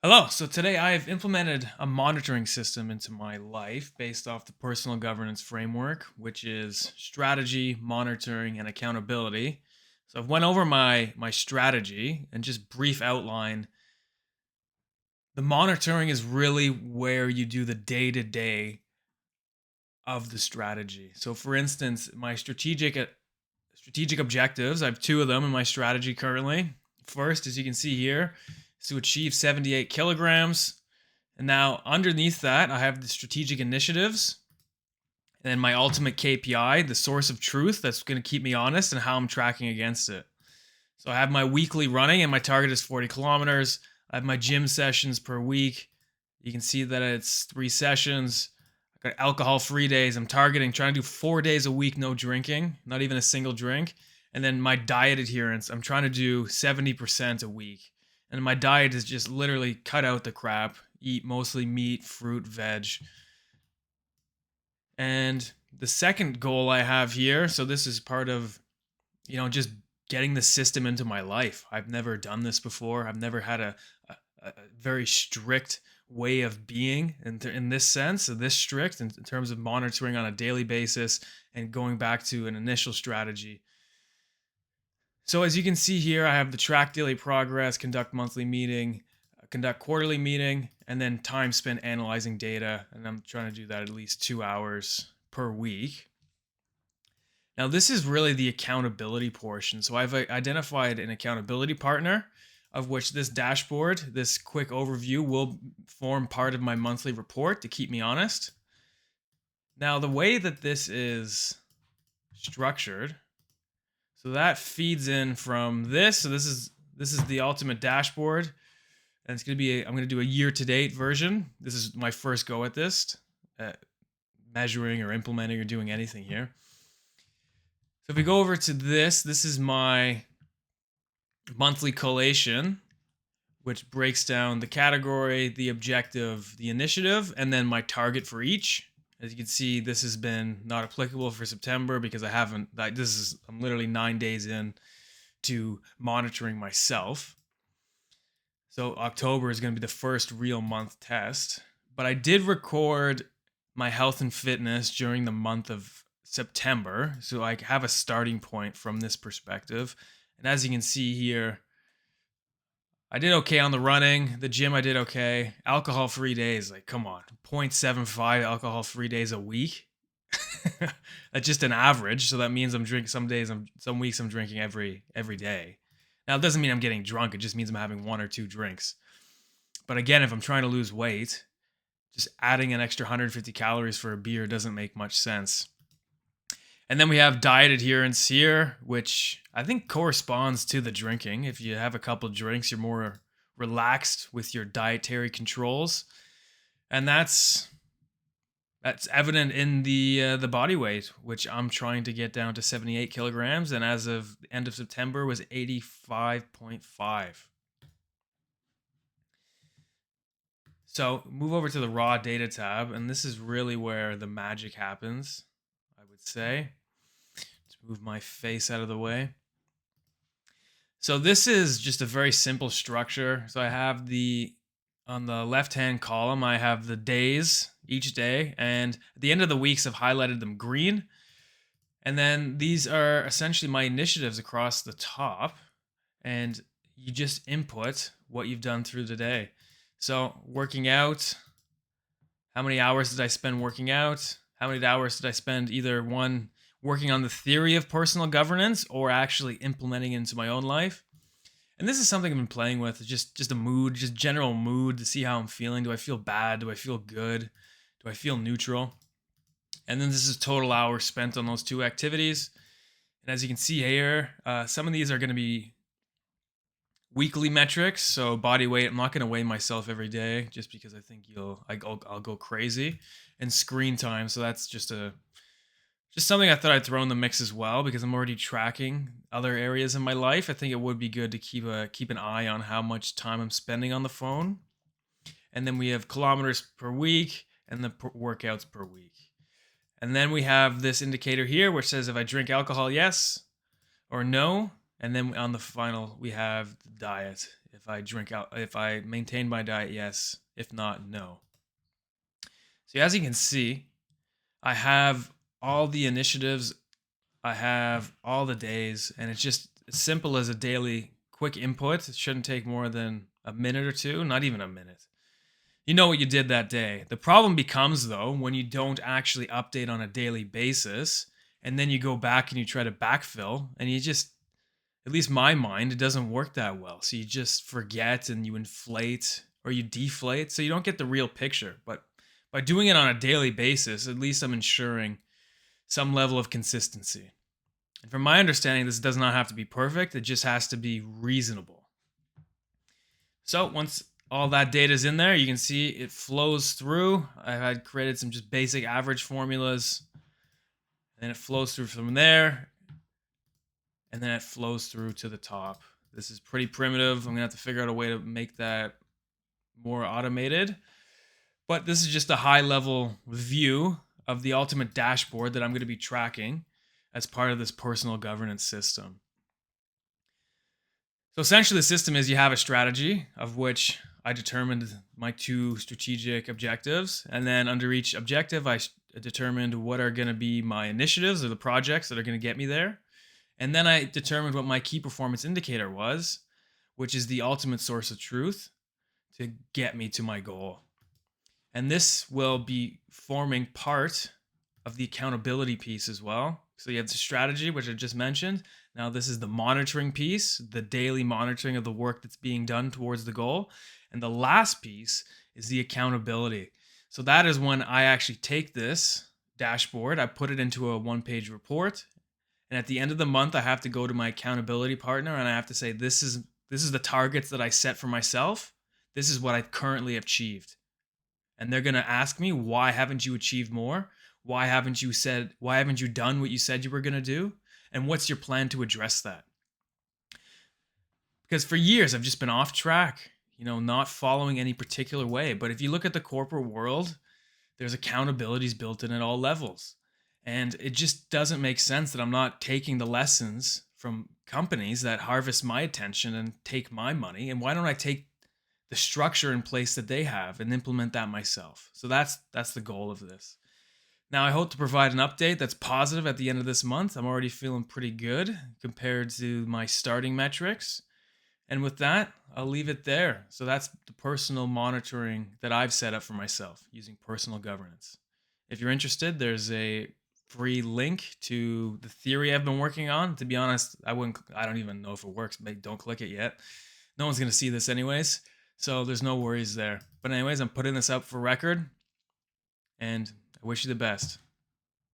Hello. So today I have implemented a monitoring system into my life based off the personal governance framework, which is strategy, monitoring, and accountability. So I've went over my strategy and just brief outline. The monitoring is really where you do the day-to-day of the strategy. So for instance, my strategic objectives, I have two of them in my strategy currently. First, as you can see here, is to achieve 78 kilograms. And now underneath that, I have the strategic initiatives and then my ultimate KPI, the source of truth that's going to keep me honest and how I'm tracking against it. So I have my weekly running and my target is 40 kilometers. I have my gym sessions per week. You can see that it's 3 sessions. I got alcohol free days. I'm trying to do 4 days a week, no drinking, not even a single drink. And then my diet adherence, I'm trying to do 70% a week. And my diet is just literally cut out the crap, eat mostly meat, fruit, veg. And the second goal I have here, so this is part of, just getting the system into my life. I've never done this before. I've never had a very strict way of being in this sense, so this strict in terms of monitoring on a daily basis and going back to an initial strategy. So as you can see here, I have the track daily progress, conduct monthly meeting, conduct quarterly meeting, and then time spent analyzing data. And I'm trying to do that at least 2 hours per week. Now, this is really the accountability portion. So I've identified an accountability partner, of which this dashboard, this quick overview, will form part of my monthly report to keep me honest. Now, the way that this is structured, so that feeds in from this. So this is the ultimate dashboard, and it's going to be I'm going to do a year-to-date version. This is my first go at this, measuring or implementing or doing anything here. So if we go over to this is my monthly collation, which breaks down the category, the objective, the initiative, and then my target for each. As you can see, this has been not applicable for September because I'm literally 9 days in to monitoring myself. So October is going to be the first real month test. But I did record my health and fitness during the month of September. So I have a starting point from this perspective. And as you can see here, I did okay on the running. The gym, I did okay. Alcohol free days, like, come on, 0.75 alcohol free days a week. That's just an average. So that means I'm drinking some weeks I'm drinking every day. Now, it doesn't mean I'm getting drunk. It just means I'm having 1 or 2 drinks. But again, if I'm trying to lose weight, just adding an extra 150 calories for a beer doesn't make much sense. And then we have diet adherence here, which I think corresponds to the drinking. If you have a couple of drinks, you're more relaxed with your dietary controls. And that's evident in the body weight, which I'm trying to get down to 78 kilograms, and as of the end of September was 85.5. So move over to the raw data tab, and this is really where the magic happens, I would say. Let's move my face out of the way. So this is just a very simple structure. So I have on the left-hand column, I have the days each day, and at the end of the weeks, I've highlighted them green. And then these are essentially my initiatives across the top, and you just input what you've done through the day. So working out, how many hours did I spend working out? How many hours did I spend either one working on the theory of personal governance or actually implementing it into my own life? And this is something I've been playing with, just a mood, just general mood to see how I'm feeling. Do I feel bad? Do I feel good? Do I feel neutral? And then this is total hours spent on those two activities. And as you can see here, some of these are going to be weekly metrics. So body weight, I'm not going to weigh myself every day just because I think I'll go crazy. And screen time, so that's just something I thought I'd throw in the mix as well because I'm already tracking other areas in my life. I think it would be good to keep an eye on how much time I'm spending on the phone. And then we have kilometers per week and the workouts per week. And then we have this indicator here which says if I drink alcohol, yes or no. And then on the final, we have the diet. If I maintain my diet, yes. If not, no. So as you can see, I have all the initiatives, I have all the days, and it's just as simple as a daily quick input. It shouldn't take more than a minute or two, not even a minute. You know what you did that day. The problem becomes, though, when you don't actually update on a daily basis, and then you go back and you try to backfill, and you just, at least my mind, it doesn't work that well. So you just forget and you inflate or you deflate. So you don't get the real picture. But by doing it on a daily basis, at least I'm ensuring some level of consistency. And from my understanding, this does not have to be perfect, it just has to be reasonable. So once all that data is in there, you can see it flows through. I had created some just basic average formulas, and it flows through from there, and then it flows through to the top. This is pretty primitive. I'm gonna have to figure out a way to make that more automated. But this is just a high level view of the ultimate dashboard that I'm gonna be tracking as part of this personal governance system. So essentially, the system is you have a strategy of which I determined my 2 strategic objectives. And then under each objective, I determined what are going to be my initiatives or the projects that are going to get me there. And then I determined what my key performance indicator was, which is the ultimate source of truth to get me to my goal. And this will be forming part of the accountability piece as well. So you have the strategy, which I just mentioned. Now this is the monitoring piece, the daily monitoring of the work that's being done towards the goal. And the last piece is the accountability. So that is when I actually take this dashboard, I put it into a one-page report, and at the end of the month, I have to go to my accountability partner and I have to say, this is the targets that I set for myself. This is what I currently achieved. And they're going to ask me, why haven't you achieved more? Why haven't you done what you said you were going to do? And what's your plan to address that? Because for years I've just been off track, not following any particular way. But if you look at the corporate world, there's accountabilities built in at all levels. And it just doesn't make sense that I'm not taking the lessons from companies that harvest my attention and take my money. And why don't I take the structure in place that they have and implement that myself? So that's the goal of this. Now, I hope to provide an update that's positive at the end of this month. I'm already feeling pretty good compared to my starting metrics. And with that, I'll leave it there. So that's the personal monitoring that I've set up for myself using personal governance. If you're interested, there's a free link to the theory I've been working on. To be honest, I don't even know if it works. Don't click it yet. No one's going to see this anyways. So there's no worries there. But anyways, I'm putting this up for record, and I wish you the best.